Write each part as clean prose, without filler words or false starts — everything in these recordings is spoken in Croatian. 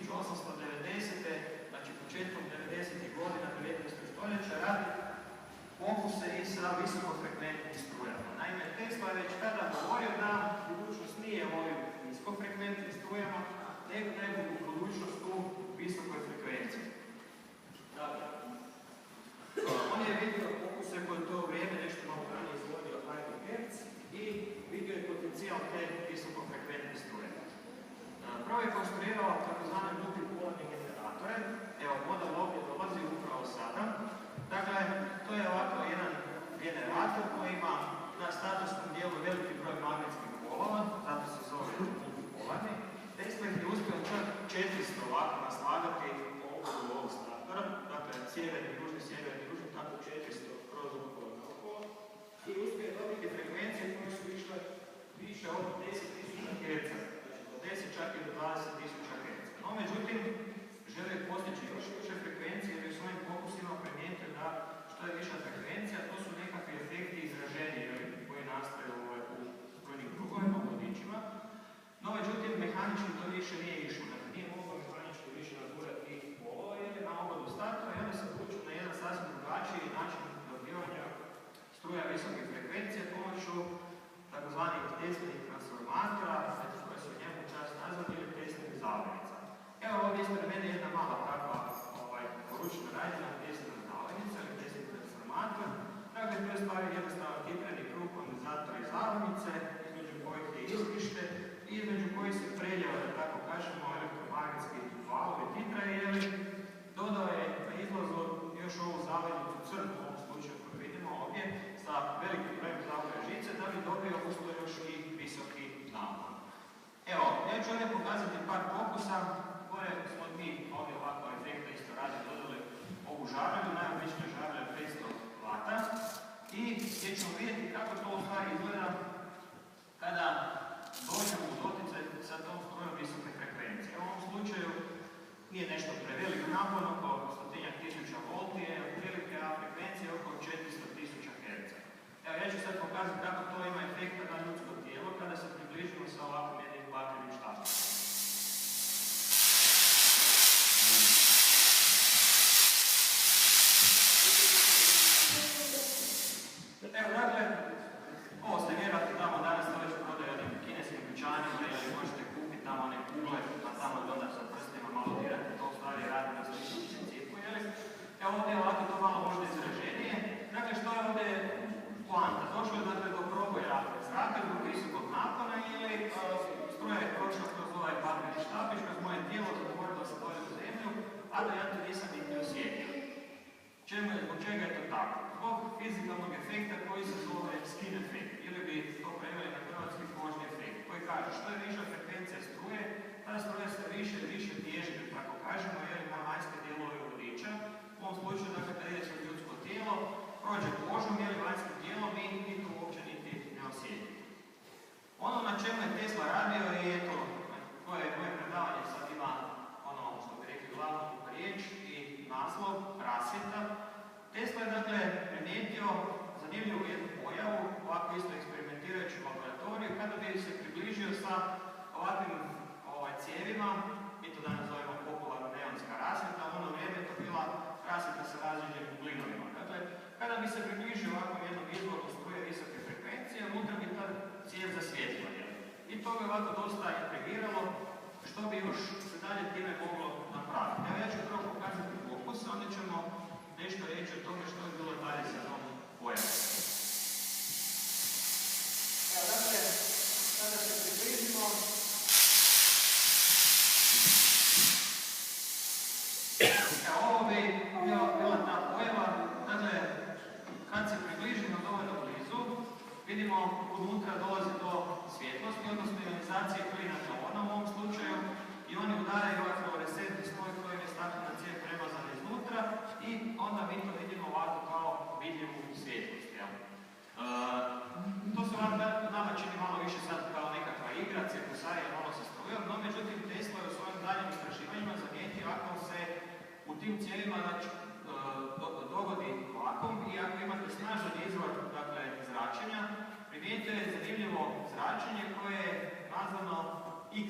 1890. znači početkom 90. godina 19. stoljeća radi fokuse i sa visokofrekventnim strujama. Naime, Tesla je već tada govorio da budućnost nije u ovim niskofrekventnim strujama, nego budućnost u visokoj frekvenciji. Dakle, on je vidio fokuse koje to vrijeme nešto malo ranije izvodio Heinrich Hertz i vidio je potencijal te visokofrekventne struje. Prvo je konstruirao tzv. multipolarne generatore. Evo, model ovdje dolazi upravo sada. Dakle, to je ovako jedan generator koji ima na statusnom dijelu veliki broj magnetskih polova, zato se zove multipolarni. Tesla ih je uspio čak 400 ovako naslagati okolo ovog statora, dakle sjeverni, južni, tako 400 kroz okolo naokolo. I uspio je dobiti frekvencije koje su išle više od 10.000 Hz, znači do 10 čak i do 20.000 Hz. No, međutim, žele postići još više frekvencije jer je u svojim fokusima primijetio da što je viša frekvencija, to su nekakvi efekti izraženiji koji nastaju u brojnim krugovima, vodičima. No, međutim, mehanički to više nije išlo. Dakle, nije moglo mehanički više razgurati polova jer je na obodu statora i onda se odlučio na jedan sasvim drugačiji način dobivanja struja visoke frekvencije pomoću tzv. Teslinih transformatora, koje su njemu čast nazvani ili Teslinih zavojnica. Evo ovdje ispred mene je jedna mala takva poručna rađena Teslina zavojnica ili Teslin transformator. Dakle, to je stvari jednostavno titreni krug kondenzatora i zavojnice, između kojih je iskrište i između kojih se preljeva, da tako kažemo, elektromagnetski valovi titrajeli. Dodao je na izlazu još ovu zavojnicu crnu, u ovom slučaju koju vidimo ovdje, sa velikim brojem zavoja žice, da bi dobio usto još i visoki napon. Evo, ja ću ovdje pokazati par fokusa, koje smo mi ovdje ovako efekta isto radi dodali ovu žarulju, najobičnija žarulja 500 W, i gdje ćemo vidjeti kako to u stvari izgleda kada dođemo u doticaj sa tom strujom visoke frekvencije. U ovom slučaju nije nešto prevelik napon, oko 100.000 V, je otprilike frekvencija oko 400.000 Hz. Evo, ja ću sad pokazati kako to ima efekta na ljudsko tijelo kada se približimo sa ovakvim jednim vatrenim štapom. Evo, dakle, ovo ste vjerojatno tamo danas to već prodaju onim kineskim dućanima ili možete kupiti tamo one kugle, pa tamo doda sa prstima malo dirati, to u stvari radi na sličnom principu, jel? Evo ovdje je ovako to malo možda izraženije. Dakle, što je ovdje poanta? Došlo je dakle do proboja zraka zbog visokog napona ili struja je prošla kroz ovaj vatreni štapić, kroz moje tijelo zatvorilo se dolje u zemlju, a da ja to nisam niti osjetio. Zbog čega je to tako? Zbog fizikalnog efekta koji se zove skin efekt, ili bi to preveli na hrvatski kožni efekt, koji kaže što je viša frekvencija struje, ta struja se više i više bježi, tako kažemo, jer ima vanjske dijelove vodiča. U ovom slučaju, dakle, kada ide kroz ljudsko tijelo, prođe kožom ili vanjskim dijelom i mi to uopće niti ne osjetimo. Ono na čemu je Tesla radio je eto, koje moje predavanje sad ima ono što bi rekli glavnu riječ i naslov, rasvjeta. Tesla je dakle primijetio zanimljivu jednu pojavu, ovako isto eksperimentirajući u laboratoriju, kada bi se približio sa ovakvim cijevima, mi to danas zovemo popularno neonska rasvjeta, a ono vrijeme je to bila rasvjeta sa različitim plinovima. Dakle, kada bi se približio ovakvom jednom izvoru struje visoke frekvencije, unutra bi ta cijev zasvijetlila. I to bi ovako dosta intrigiralo, što bi još se dalje time moglo napraviti. Evo, ja ću prvo pokazati fokus, onda ćemo nešto reći o tome što je bilo dalje sa tom pojavom. Evo, dakle, kada se približimo, ovo bi bila ta pojava. Dakle, kad se približimo dovoljno blizu, vidimo unutra dolazi do svjetlosti, odnosno ionizacije plina neona u ovom slučaju, i oni udaraju ovaj fluorescentni sloj kojim je staklena cijev premazana iznutra i onda mi to vidimo ovako kao vidljivu svjetlost. To se nama čini malo više sad kao nekakva igra, cirkusarija malo sa strujom, no međutim Tesla je u svojim daljim istraživanjima zamijetio ako se u tim cijevima dogodi vakuum i ako imate snažan izvor zračenja, primijetio je zanimljivo zračenje koje je nazvano X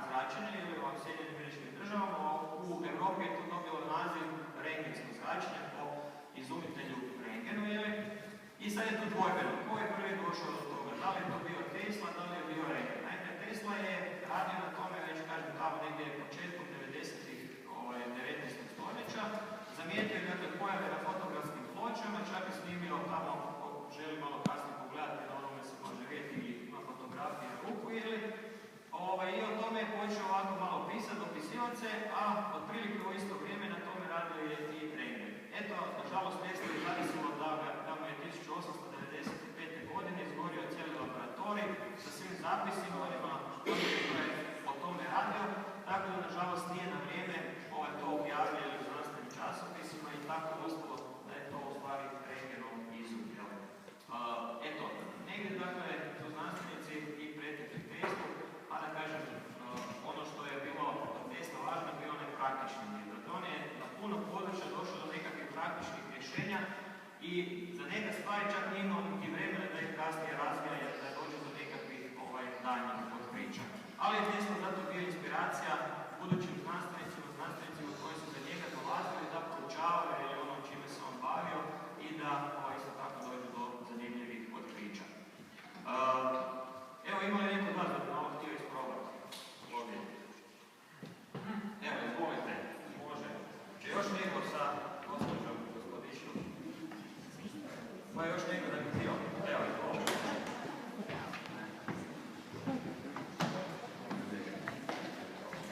zračenje ili u Sjedinjenim Američkim Državama sad je tu dvojbeno, ko je prvi došao do toga, da li je to bio Tesla, da li je bio Röntgen. Naime, Tesla je radio na tome, već kažem tamo negdje početkom 90-ih 19. stoljeća, zamijetio je dakle pojave na fotografskim pločama, čak je snimio tamo, ako želi malo kasnije pogledati, na onome se može vidjeti ili ima fotografije ruku ili i o tome je počeo ovako malo pisati, dopisivati se, a otprilike u isto vrijeme na tome radio je i Röntgen. Eto, nažalost, Tesla je zavisilo da mu je 1895. godine izgorio cijeli laboratorij sa svim zapisima, onima koji je o tome radio, tako da, nažalost, nije na vrijeme to objavljali u znanstvenim časopisima i tako je ostalo da je to u stvari Röntgenov izum. Eto, negdje, dakle, su znanstvenici i pretekli Teslu, a da kažem, ono što je bilo od Tesla važno, bio onaj praktični dio. On je na puno područja došao do nekakvih praktičnih rješenja i za neka stvari čak nije imao niti vremena da ih kasnije razvija jer da dođe do nekakvih daljnjih otkrića. Ali je Tesla zato bio inspiracija budućim znanstvenicima koji su za njega dolazili da proučavaju ono čime se on bavio i da isto tako dođu do zanimljivih otkrića. Evo, ima li neko od vas da bi malo htio isprobati? Ovdje. Evo, izvolite. Može. Če još neko sa gospođom, gospodičnom? Pa još neko da bi htio? Evo, izvolite.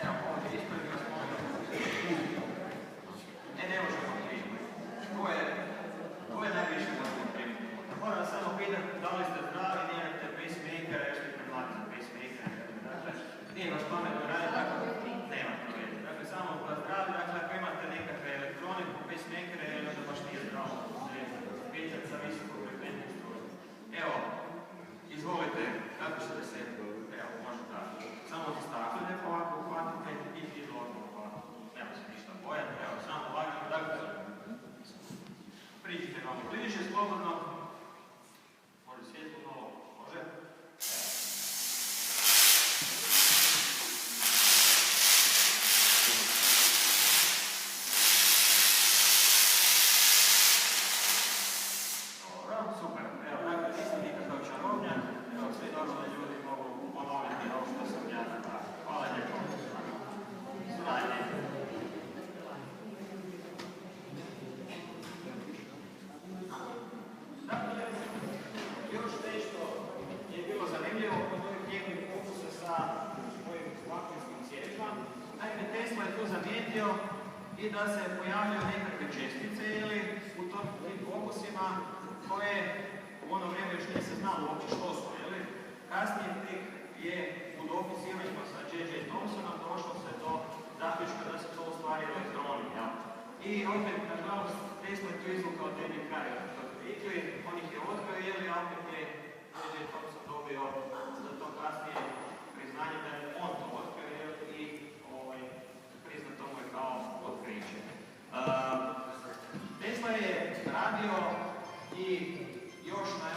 Evo, ovdje ispravi vas molim. Ne možemo primiti. Ko je najviše možemo primiti? Moram samo pitati da li ste zdravi, nijemate pacemakera, još ste premladi za pacemakera. Dakle, nije vas pametno raditi tako, nema to veze. Dakle, samo da zdravi, dakle, ako imate nekakve elektroniku, pacemakere, onda baš nije zdravo. Pitati sa visoko frekventnim strujem. Evo, izvolite, kako ćete se, evo, može tako. Samo ti stakle, ovako uhvatite i odmah ovako. Nema se ništa bojati, evo, samo lagano, dakle, priđite malo bliže, slobodno. Može svjetlo malo, može? Dobro, super. Evo, dakle, nisam nikakav čarobnjak. Evo, svi normalni ljudi mogu ponoviti ovo što sam ja napravio. Hvala lijepo. Suradnje. Dakle, još nešto je bilo zanimljivo kod ovih njegovih fokusa sa svojim vaktinskim svjetlima. Naime, Tesla je tu zamijetio i da se pojavljaju nekakve čestice ili u tim fokusima koje u ono vrijeme još nije se znalo uopće što su. Kasnije je u dopisivanjima sa J.J. Thomsonom došlo se do zaključka da su to u stvari elektroni. I opet, nažalost, Tesla je tu izvukao tebi kraj. On ih je otkrio, a opet je J.J. Thomson dobio za to kasnije priznanje da je on to otkrio i priznato mu je kao otkriće. Tesla je radio i još na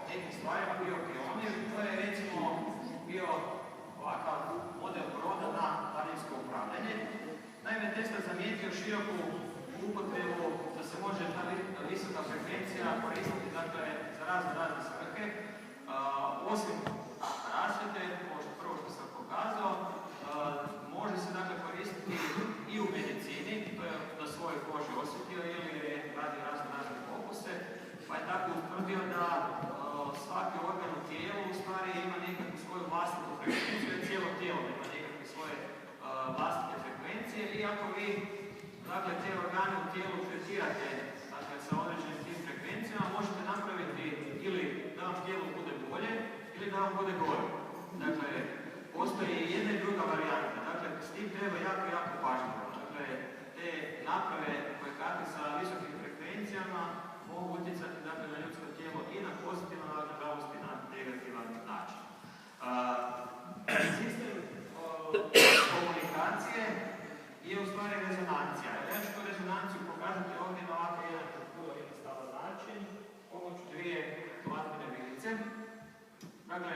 nekim stvarima bio pionir, to je recimo bio ovakav model broda na daljinsko upravljanje. Naime, Tesla je zamijetio široku upotrebu da se može ta visoka frekvencija koristiti za razne svrhe. Osim rasvjete, ovo što prvo što sam pokazao, može se koristiti i u medicini, to je na svojoj koži osjetio ili je radio razne fokuse, pa je tako utvrdio da svaki organ u tijelu u stvari ima nekakvu svoju vlastitu frekvenciju, jer cijelo tijelo ima nekakve svoje vlastite frekvencije i ako vi te organe u tijelu tretirate sa određenim tim frekvencijama, možete napraviti ili da vam tijelo bude bolje ili da vam bude gore. Dakle, postoji i jedna i druga varijanta. Dakle, s tim treba jako pažljivo. Dakle, te naprave koje kakve sa visokim frekvencijama mogu utjecati na ljudsko tijelo i na pozitivan, ali nažalost i na negativan način. Sistem komunikacije je u stvari rezonancija. Ja ću tu rezonanciju pokazati ovdje na ovako jedan vrlo jednostavan način, pomoću dvije glazbene vilice. Dakle,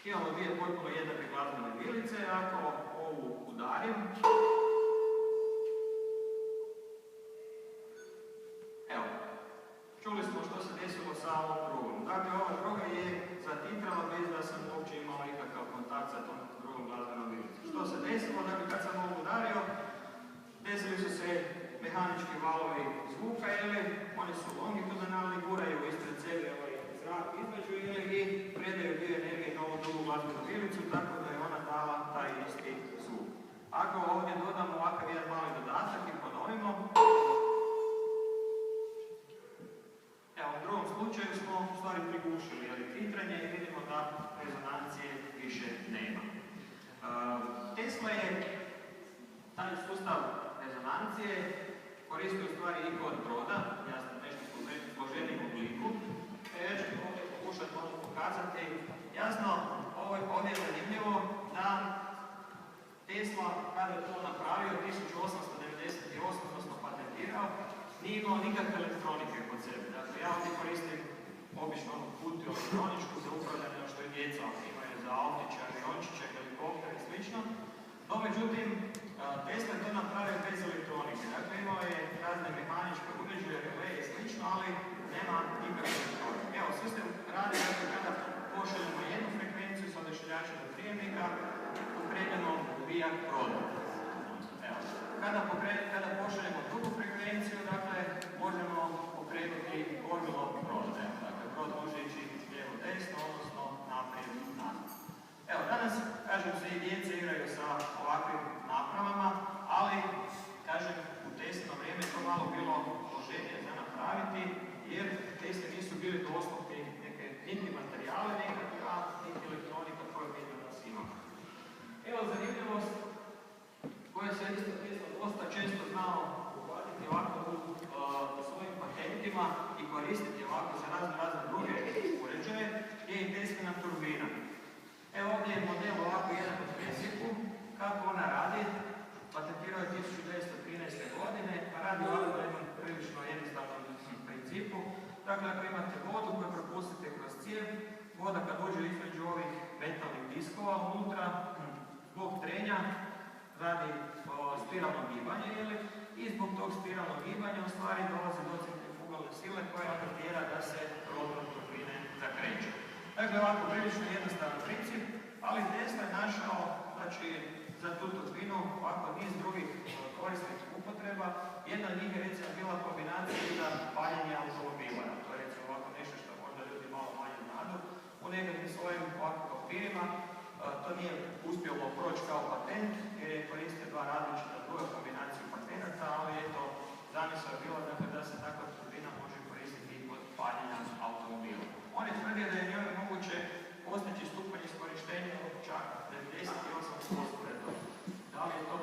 imamo dvije potpuno jednake glazbene vilice, ako ovu udarim, evo, čuli smo što se desilo sa tom drugom glazbenom vilicom. Što se desilo? Dakle, kad sam ovo udario, desili su se mehanički valovi zvuka, oni su longitudinalni, guraju ispred sebe zrak između i predaju dio energije na ovu drugu glazbenu vilicu, tako da je ona dala taj isti zvuk. Ako ovdje dodamo ovakav jedan mali dodatak i ponovimo, evo, u drugom slučaju smo u stvari prigušili titranje i vidimo da rezonancije više nema. Tesla je taj sustav rezonancije koristio u stvari i kod broda, jasno nešto složenijem obliku. Ja ću ovdje pokušati ono pokazati. Jasno, ovdje je zanimljivo da Tesla, kada je to napravio 1898, odnosno patentirao, nije imao nikakve elektronike kod sebe. Dakle, ja ovdje koristim obično onu kutiju elektroničku za upravljanje što je djeca imaju za autiće, aviončiće, helikopter i sl. No, međutim, Tesla je to napravio bez elektronike. Dakle, imao je razne mehaničke uređaje, relé i sl. Ali nema nikakve elektronike. Evo, sistem radi kada pošaljemo jednu frekvenciju sa odašiljača do prijemnika, pokrenemo uvijak broda. Kada pošaljemo drugu frekvenciju, dakle, možemo pokrenuti kormilo broda. Dakle, brod može ići lijevo desno, odnosno naprijed nazad. Evo, danas, kažem, se i djece igraju sa ovakvim napravama, ali, kažem, u Teslino vrijeme to malo bilo složenije za napraviti, jer Tesli nisu bili dostupni neke niti materijale nekakve, a niti elektronika koju mi danas imamo. Evo zanimljivost koja se isto Tesla dosta često znao uhvatiti ovako u svojim patentima i koristiti ovako za razne druge uređaje, je i Teslina turbina. Evo ovdje je model ovako jedan od principu, kako ona radi. Patentirao je 1913. godine, a radi ovako na jednom prilično jednostavnom principu. Dakle, ako imate vodu koju propustite kroz cijev, voda kad uđe između ovih metalnih diskova unutra, zbog trenja radi spiralno gibanje, i zbog tog spiralnog gibanja u stvari dolazi do centrifugalne sile koja tjera da se rotor turbine zakreće. Dakle, ovako prilično jednostavan princip, ali Tesla je našao, znači, za tu turbinu ovako niz drugih korisnih upotreba. Jedna od njih je recimo bila kombinacija za paljenje automobila. To je recimo ovako nešto što možda ljudi malo manje znadu. U nekakvim svojim ovako papirima to nije uspjelo proći kao patent, jer je koristio dva različita druga kombinaciju patenata, ali eto, zamisao je bila dakle, da se takva turbina može koristiti i kod paljenja automobila. On je tvrdio da je njoj moguće postići stupanj iskorištenja od čak 98%. Da li je to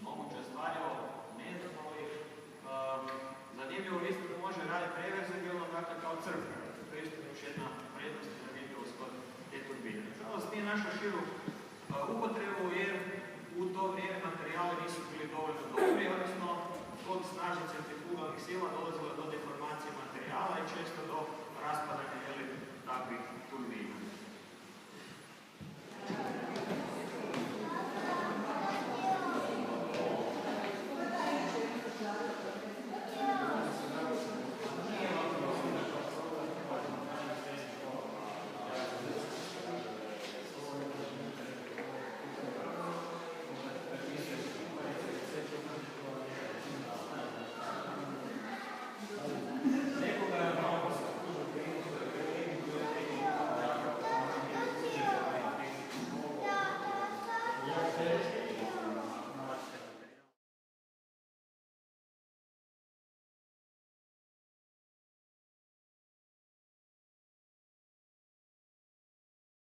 moguće ostvarilo? Ne znam, ali zanimljivo isto da može raditi reverzibilno, dakle kao crkva. To je isto još jedna vrijednost i zanimljivost kod te turbine. Nažalost, nije naša širu upotrebu jer u to vrijeme materijali nisu bili dovoljno dobri, odnosno zbog snažnih centrifugalnih sila dolazilo do deformacije materijala i često do raspadanja takvih turbina.